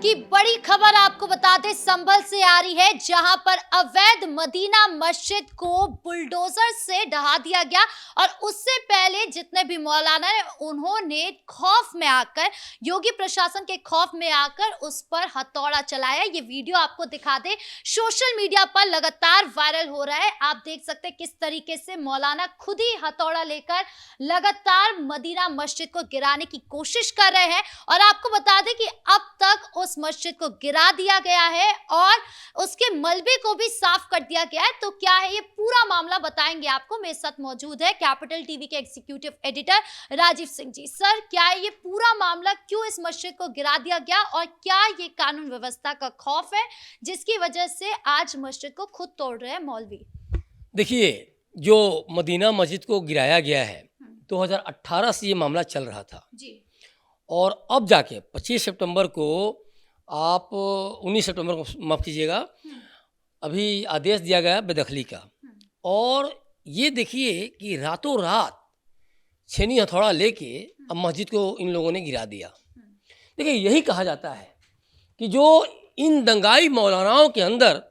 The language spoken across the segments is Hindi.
की बड़ी खबर आपको बता दें, संभल से आ रही है, जहां पर अवैध मदीना मस्जिद को बुलडोजर से ढहा दिया गया। और उससे पहले जितने भी मौलाना हैं, उन्होंने खौफ में आकर, योगी प्रशासन के खौफ में आकर उस पर हथौड़ा चलाया। ये वीडियो आपको दिखा दे, सोशल मीडिया पर लगातार वायरल हो रहा है। आप देख सकते हैं किस तरीके से मौलाना खुद ही हथौड़ा लेकर लगातार मदीना मस्जिद को गिराने की कोशिश कर रहे हैं। और आपको बता दें कि अब तक उस मस्जिद को गिरा दिया गया है और उसके मलबे को भी साफ कर दिया गया है। तो क्या है ये पूरा मामला, बताएंगे आपको। मेरे साथ मौजूद है कैपिटल टीवी के executive editor Rajiv Singh ji. Sir, क्या है ये पूरा मामला, क्यों इस मस्जिद को गिरा दिया गया और क्या ये कानून व्यवस्था का खौफ है जिसकी वजह से आज मस्जिद को खुद तोड़ रहे हैं मौलवी? देखिए, जो मदीना मस्जिद को गिराया गया है 2018 से ये मामला चल रहा था जी। और अब जाके 25 सितंबर को, आप 19 सितंबर को माफ़ कीजिएगा, अभी आदेश दिया गया बेदखली का। और ये देखिए कि रातों रात छेनी हथौड़ा लेके अब मस्जिद को इन लोगों ने गिरा दिया। देखिए, यही कहा जाता है कि जो इन दंगाई मौलानाओं के अंदर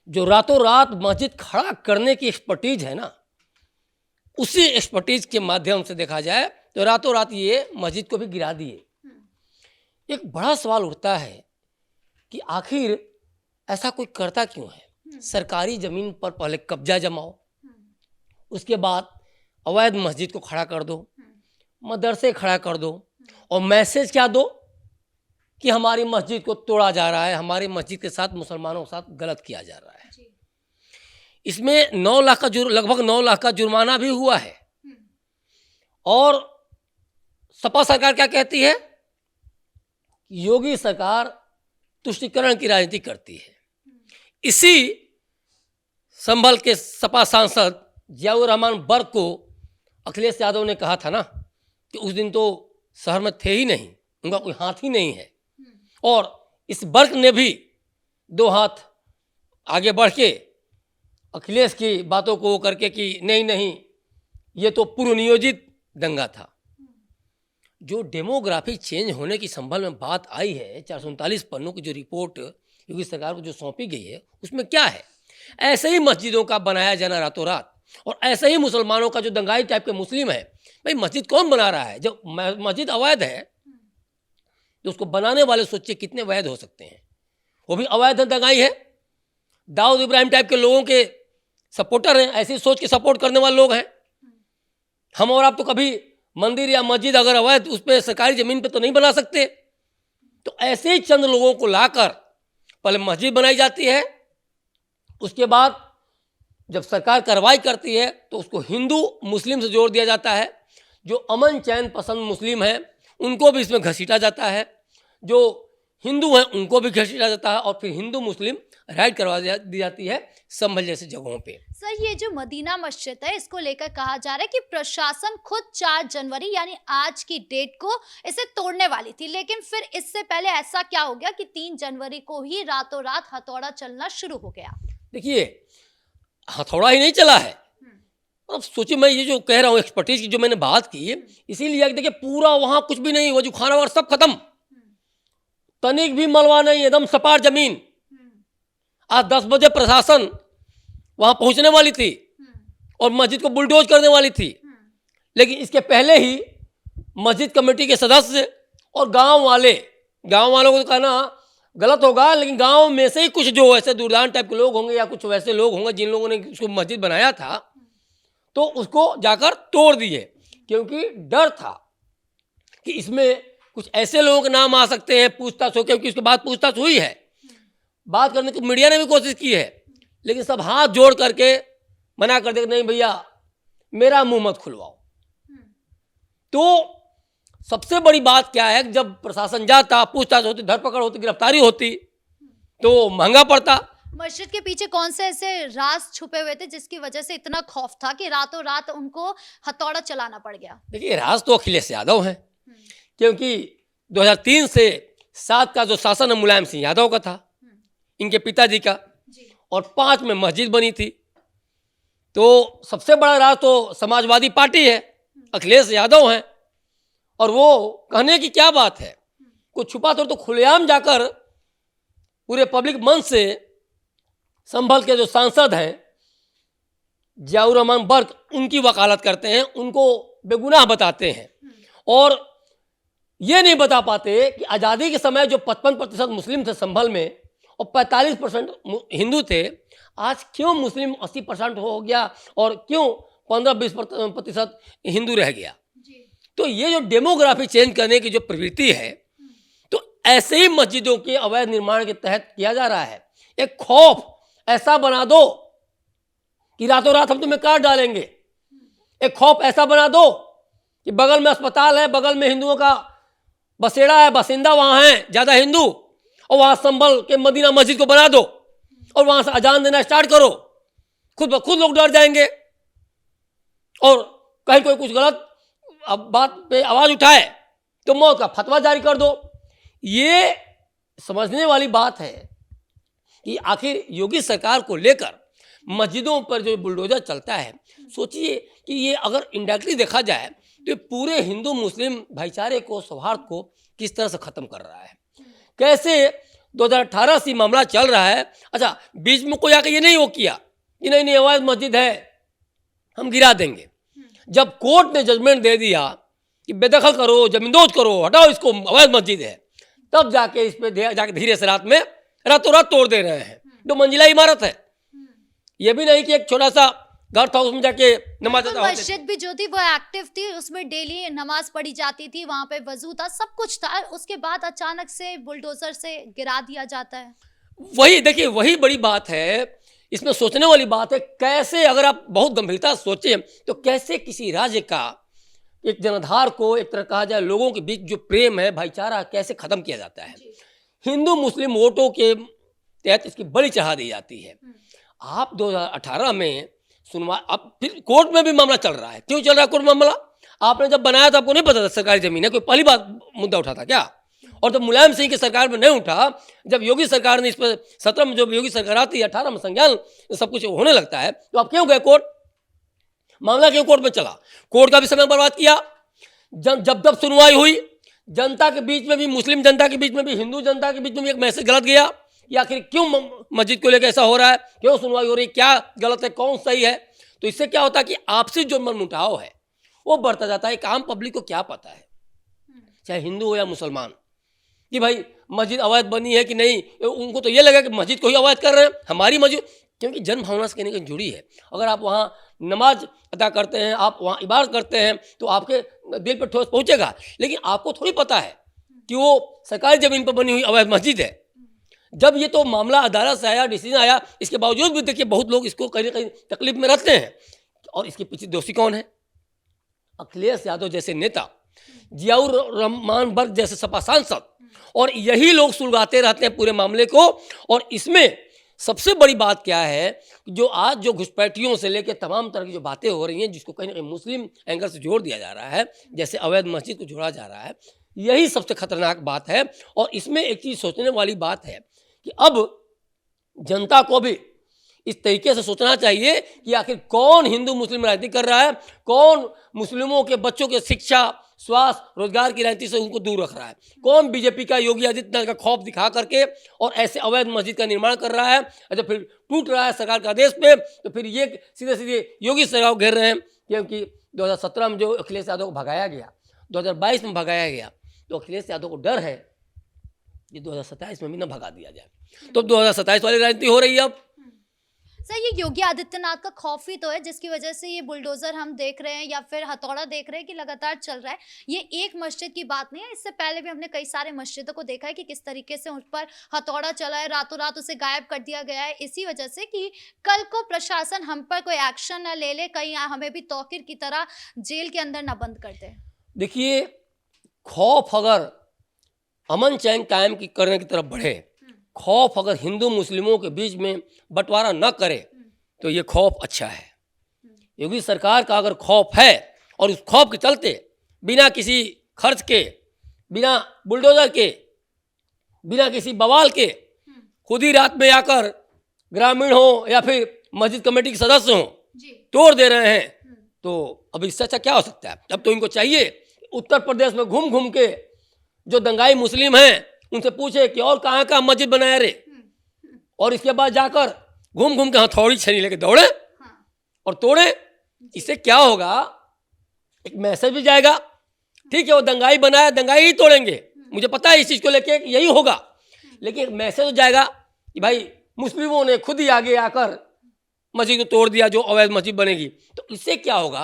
जो रातों रात मस्जिद खड़ा करने की एक्सपर्टीज है ना, उसी एक्सपर्टीज के माध्यम से देखा जाए तो रातों रात ये मस्जिद को भी गिरा दिए। एक बड़ा सवाल उठता है कि आखिर ऐसा कोई करता क्यों है? सरकारी ज़मीन पर पहले कब्जा जमाओ, उसके बाद अवैध मस्जिद को खड़ा कर दो, मदरसे खड़ा कर दो, और मैसेज क्या दो कि हमारी मस्जिद को तोड़ा जा रहा है, हमारी मस्जिद के साथ मुसलमानों के साथ गलत किया जा रहा है। इसमें 9 लाख का लगभग 9 लाख का जुर्माना भी हुआ है। और सपा सरकार क्या कहती है? योगी सरकार तुष्टीकरण की राजनीति करती है। इसी संभल के सपा सांसद जियाउर रहमान बर्क को अखिलेश यादव ने कहा था ना कि उस दिन तो शहर में थे ही नहीं, उनका कोई हाथ ही नहीं है। और इस बर्क ने भी 2 हाथ आगे बढ़ के अखिलेश की बातों को करके कि नहीं नहीं, ये तो पूर्व नियोजित दंगा था। जो डेमोग्राफी चेंज होने की संभल में बात आई है, 439 पन्नों की जो रिपोर्ट योगी सरकार को जो सौंपी गई है, उसमें क्या है? ऐसे ही मस्जिदों का बनाया जाना रातों रात, और ऐसे ही मुसलमानों का जो दंगाई टाइप के मुस्लिम है। भाई, मस्जिद कौन बना रहा है? जब मस्जिद अवैध है तो उसको बनाने वाले सोचिए कितने वैध हो सकते हैं। वो भी अवैध दंगाई है। दाऊद इब्राहिम टाइप के लोगों के सपोर्टर हैं, ऐसी सोच के सपोर्ट करने वाले लोग हैं। हम और आप तो कभी मंदिर या मस्जिद अगर अवैध उस पर सरकारी ज़मीन पे तो नहीं बना सकते। तो ऐसे ही चंद लोगों को लाकर पहले मस्जिद बनाई जाती है, उसके बाद जब सरकार कार्रवाई करती है तो उसको हिंदू मुस्लिम से जोड़ दिया जाता है। जो अमन चैन पसंद मुस्लिम हैं उनको भी इसमें घसीटा जाता है, जो हिंदू हैं उनको भी घसीटा जाता है, और फिर हिंदू मुस्लिम राइट करवा दी जाती है संभल जैसे जगहों पे। सर, ये जो मदीना मस्जिद है, इसको लेकर कहा जा रहा है कि प्रशासन खुद 4 जनवरी यानी आज की डेट को इसे तोड़ने वाली थी, लेकिन फिर इससे पहले ऐसा क्या हो गया कि 3 जनवरी को ही रातों रात हथौड़ा चलना शुरू हो गया? देखिए, हथौड़ा ही नहीं चला है। अब सोचिए, मैं ये जो कह रहा हूँ एक्सपर्टीज की जो मैंने बात की, इसीलिए देखिए पूरा वहाँ कुछ भी नहीं, वो जो खाना वगैरह सब खत्म, तनिक भी मलबा नहीं, एकदम सपाट जमीन। आज 10 बजे प्रशासन वहाँ पहुँचने वाली थी और मस्जिद को बुलडोज करने वाली थी, लेकिन इसके पहले ही मस्जिद कमेटी के सदस्य और गांव वालों को कहना गलत होगा, लेकिन गांव में से ही कुछ जो ऐसे दूरदान टाइप के लोग होंगे या कुछ वैसे लोग होंगे जिन लोगों ने उसको मस्जिद बनाया था, तो उसको जाकर तोड़ दिए, क्योंकि डर था कि इसमें कुछ ऐसे लोगों के नाम आ सकते हैं, पूछताछ हो, क्योंकि उसके बाद पूछताछ हुई है। बात करने को मीडिया ने भी कोशिश की है, लेकिन सब हाथ जोड़ करके मना कर दे, नहीं भैया मेरा मुंह मत खुलवाओ। तो सबसे बड़ी बात क्या है, जब प्रशासन जाता, पूछताछ होती, धरपकड़ होती, गिरफ्तारी होती, तो महंगा पड़ता। मस्जिद के पीछे कौन से ऐसे राज छुपे हुए थे जिसकी वजह से इतना खौफ था कि रातों रात उनको हथौड़ा चलाना पड़ गया? देखिए, राज तो अखिलेश यादव हैं, क्योंकि 2003 से 7 का जो शासन है मुलायम सिंह यादव का था, इनके पिताजी का, और 5 में मस्जिद बनी थी। तो सबसे बड़ा राज तो समाजवादी पार्टी है, अखिलेश यादव हैं, और वो कहने की क्या बात है, कोई छुपा तो खुलेआम जाकर पूरे पब्लिक मंच से संभल के जो सांसद हैं जियाउर रहमान बर्क, उनकी वकालत करते हैं, उनको बेगुनाह बताते हैं और ये नहीं बता पाते कि आज़ादी के समय जो 55% मुस्लिम थे संभल में और 45% हिंदू थे, आज क्यों मुस्लिम 80% हो गया और क्यों 15-20% हिंदू रह गया। तो ये जो डेमोग्राफी चेंज करने की जो प्रवृत्ति है, तो ऐसे ही मस्जिदों के अवैध निर्माण के तहत किया जा रहा है। एक खौफ ऐसा बना दो कि रातों रात हम तुम्हें काट डालेंगे। एक खौफ ऐसा बना दो कि बगल में अस्पताल है, बगल में हिंदुओं का बसेड़ा है, बासिंदा वहां है ज़्यादा हिंदू, और वहां संभल के मदीना मस्जिद को बना दो और वहां से अजान देना स्टार्ट करो। खुद ब खुद लोग डर जाएंगे और कहीं कोई कुछ गलत बात पे आवाज़ उठाए तो मौत का फतवा जारी कर दो। ये समझने वाली बात है कि आखिर योगी सरकार को लेकर मस्जिदों पर जो बुलडोजर चलता है, सोचिए कि ये अगर इंडायरेक्टली देखा जाए तो पूरे हिंदू मुस्लिम भाईचारे को, सौहार्द को किस तरह से ख़त्म कर रहा है। कैसे 2018 से मामला चल रहा है। अच्छा, बीच में कोई आकर ये नहीं वो किया कि नहीं नहीं अवैध मस्जिद है, हम गिरा देंगे। जब कोर्ट ने जजमेंट दे दिया कि बेदखल करो, जमींदोज करो, हटाओ इसको, अवैध मस्जिद है, तब जाके इस पे जाके धीरे से रात में रातों रात तोड़ दे रहे हैं। 2 मंजिला इमारत है, ये भी नहीं कि एक छोटा सा घर था उसमें जाके नमाज अदा होती थी। मस्जिद भी जो थी वो एक्टिव थी, उसमें डेली नमाज पढ़ी जाती थी, वहां पे वजू था, सब कुछ था। उसके बाद अचानक से बुलडोजर से गिरा दिया जाता है। वही देखिए, वही बड़ी बात है, इसमें सोचने वाली बात है। कैसे, अगर आप बहुत गंभीरता सोचें तो कैसे किसी राज्य का एक जनाधार को, एक तरह कहा जाए लोगों के बीच जो प्रेम है, भाईचारा, कैसे खत्म किया जाता है। हिंदू मुस्लिम वोटों के तहत इसकी बलि चढ़ा दी जाती है। आप 2018 में सुनवा, अब फिर कोर्ट में भी मामला चल रहा है। क्यों चल रहा है कोर्ट मामला? आपने जब बनाया तो आपको नहीं पता था सरकारी जमीन है, कोई पहली बात मुद्दा उठा था क्या? और जब मुलायम सिंह की सरकार में नहीं उठा, जब योगी सरकार ने इस पर 17 में, जब योगी सरकार आती है 18 में संज्ञान सब कुछ होने लगता है, तो आप क्यों गए कोर्ट? मामला क्यों कोर्ट में चला? कोर्ट का भी समय बर्बाद किया। जब सुनवाई हुई, जनता के बीच में भी, मुस्लिम जनता के बीच में भी, हिंदू जनता के बीच में भी एक मैसेज गलत गया कि आखिर क्यों मस्जिद को लेकर ऐसा हो रहा है, क्यों सुनवाई हो रही, क्या गलत है, कौन सही है। तो इससे क्या होता है कि आपसी जो मनमुटाव है वो बढ़ता जाता है। एक आम पब्लिक को क्या पता है, चाहे हिंदू हो या मुसलमान, कि भाई मस्जिद अवैध बनी है कि नहीं। उनको तो ये लगा कि मस्जिद को ही अवैध कर रहे हैं, हमारी मस्जिद, क्योंकि जन भावना से कहने की जुड़ी है। अगर आप वहाँ नमाज अदा करते हैं, आप वहाँ इबादत करते हैं, तो आपके दिल पर ठोस पहुँचेगा। लेकिन आपको थोड़ी पता है कि वो सरकारी ज़मीन पर बनी हुई अवैध मस्जिद है। जब ये तो मामला अदालत से आया, डिसीजन आया, इसके बावजूद भी देखिए बहुत लोग इसको कहीं ना कहीं तकलीफ में रहते हैं। और इसके पीछे दोषी कौन है? अखिलेश यादव जैसे नेता, जियाउर रहमान बर्क जैसे सपा सांसद, और यही लोग सुलगाते रहते हैं पूरे मामले को। और इसमें सबसे बड़ी बात क्या है, जो आज जो घुसपैठियों से लेकर तमाम तरह की जो बातें हो रही हैं, जिसको कहीं ना कहीं मुस्लिम एंगल से जोड़ दिया जा रहा है, जैसे अवैध मस्जिद को जोड़ा जा रहा है, यही सबसे खतरनाक बात है। और इसमें एक चीज़ सोचने वाली बात है कि अब जनता को भी इस तरीके से सोचना चाहिए कि आखिर कौन हिंदू मुस्लिम राजनीति कर रहा है, कौन मुस्लिमों के बच्चों के शिक्षा, स्वास्थ्य, रोजगार की राजनीति से उनको दूर रख रहा है, कौन बीजेपी का, योगी आदित्यनाथ का खौफ दिखा करके और ऐसे अवैध मस्जिद का निर्माण कर रहा है। जब फिर टूट रहा है सरकार के आदेश पे, तो फिर ये सीधे सीधे योगी सरकार घेर रहे हैं। क्योंकि 2017 में जो अखिलेश यादव को भगाया गया, 2022 में भगाया गया, तो अखिलेश यादव को डर है कि 2027 में भी ना भगा दिया जाए। तो 2027 वाली राजनीति हो रही है अब। सर, ये योगी आदित्यनाथ का खौफ ही तो है जिसकी वजह से ये बुलडोजर हम देख रहे हैं या फिर हथौड़ा देख रहे हैं कि लगातार चल रहा है। ये एक मस्जिद की बात नहीं है, इससे पहले भी हमने कई सारे मस्जिदों को देखा है कि किस तरीके से उस पर हथौड़ा चला है, रातों रात उसे गायब कर दिया गया है, इसी वजह से कि कल को प्रशासन हम पर कोई एक्शन न ले ले, कहीं हमें भी तौकीर की तरह जेल के अंदर न बंद कर दे। देखिए, खौफ अगर अमन चैन कायम करने की तरफ बढ़े, खौफ अगर हिंदू मुस्लिमों के बीच में बंटवारा न करे, तो ये खौफ अच्छा है। योगी सरकार का अगर खौफ है और उस खौफ के चलते बिना किसी खर्च के, बिना बुलडोजर के, बिना किसी बवाल के खुद ही रात में आकर ग्रामीण हो या फिर मस्जिद कमेटी के सदस्य हो तोड़ दे रहे हैं, तो अब इससे अच्छा क्या हो सकता है। अब तो इनको चाहिए उत्तर प्रदेश में घूम घूम के जो दंगाई मुस्लिम हैं उनसे पूछे कि और कहाँ कहाँ मस्जिद बनाया रे, और इसके बाद जाकर घूम घूम के हथौड़ी छेनी लेके दौड़े और तोड़े। इससे क्या होगा, एक मैसेज भी जाएगा। ठीक है, वो दंगाई बनाया, दंगाई ही तोड़ेंगे, मुझे पता है इस चीज़ को लेके यही होगा, लेकिन एक मैसेज हो जाएगा कि भाई मुस्लिमों ने खुद ही आगे आकर मस्जिद को तोड़ दिया, जो अवैध मस्जिद बनेगी। तो इससे क्या होगा,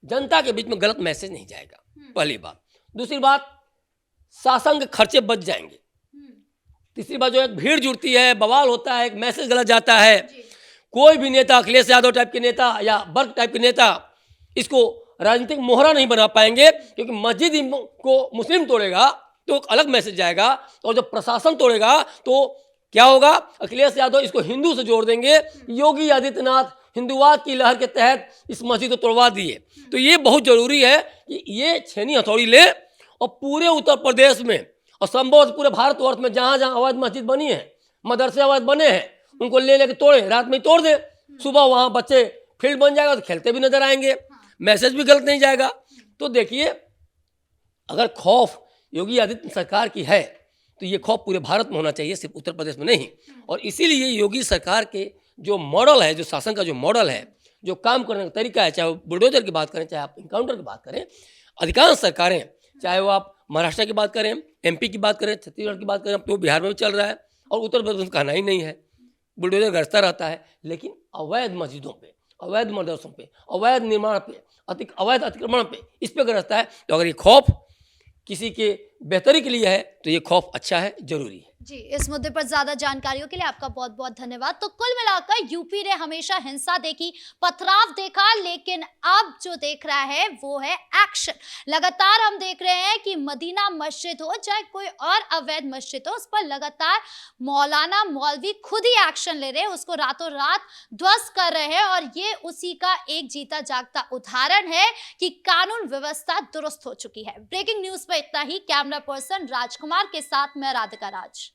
जनता के बीच में गलत मैसेज नहीं जाएगा, पहली बात। दूसरी बात, शासन के खर्चे बच जाएंगे। तीसरी बात, जो एक भीड़ जुड़ती है, बवाल होता है, एक मैसेज गलत जाता है। कोई भी नेता, अखिलेश यादव टाइप के नेता या बर्क टाइप के नेता इसको राजनीतिक मोहरा नहीं बना पाएंगे, क्योंकि मस्जिद को मुस्लिम तोड़ेगा तो एक अलग मैसेज जाएगा, और जब प्रशासन तोड़ेगा तो क्या होगा, अखिलेश यादव इसको हिंदू से जोड़ देंगे। योगी आदित्यनाथ हिंदुवाद की लहर के तहत इस मस्जिद को तोड़वा दिए। तो ये बहुत जरूरी है कि ये छेनी हथौड़ी ले और पूरे उत्तर प्रदेश में और संभवतः पूरे भारतवर्ष में जहाँ जहाँ अवैध मस्जिद बनी है, मदरसे अवैध बने हैं, उनको ले लेके तोड़े, रात में ही तोड़ दे, सुबह वहाँ बच्चे फील्ड बन जाएगा तो खेलते भी नजर आएंगे, मैसेज भी गलत नहीं जाएगा। तो देखिए, अगर खौफ योगी आदित्यनाथ सरकार की है तो ये खौफ पूरे भारत में होना चाहिए, सिर्फ उत्तर प्रदेश में नहीं। और इसीलिए योगी सरकार के जो मॉडल है, जो शासन का जो मॉडल है, जो काम करने का तरीका है, चाहे वो बुलडोजर की बात करें, चाहे आप इनकाउंटर की बात करें, अधिकांश सरकारें, चाहे वो आप महाराष्ट्र की बात करें, एमपी की बात करें, छत्तीसगढ़ की बात करें, तो बिहार में भी चल रहा है, और उत्तर प्रदेश में कहना ही नहीं है, बुलडोजर गरजता रहता है। लेकिन अवैध मस्जिदों पे, अवैध मदरसों पे, अवैध निर्माण पे, अवैध अतिक्रमण पे, इस पे गरजता है। तो अगर ये खौफ किसी के बेहतरी के लिए है तो ये खौफ अच्छा है, जरूरी है। जी, इस मुद्दे पर ज्यादा जानकारियों के लिए आपका बहुत बहुत धन्यवाद। तो कुल मिलाकर यूपी ने हमेशा हिंसा देखी, पथराव देखा, लेकिन अब जो देख रहा है वो है एक्शन। लगातार हम देख रहे हैं कि मदीना मस्जिद हो चाहे कोई और अवैध मस्जिद हो, उस पर लगातार मौलाना मौलवी खुद ही एक्शन ले रहे हैं, उसको रातों रात ध्वस्त कर रहे हैं। और ये उसी का एक जीता जागता उदाहरण है कि कानून व्यवस्था दुरुस्त हो चुकी है। ब्रेकिंग न्यूज पर इतना ही। कैमरा पर्सन राजकुमार के साथ मैं राधिका राज।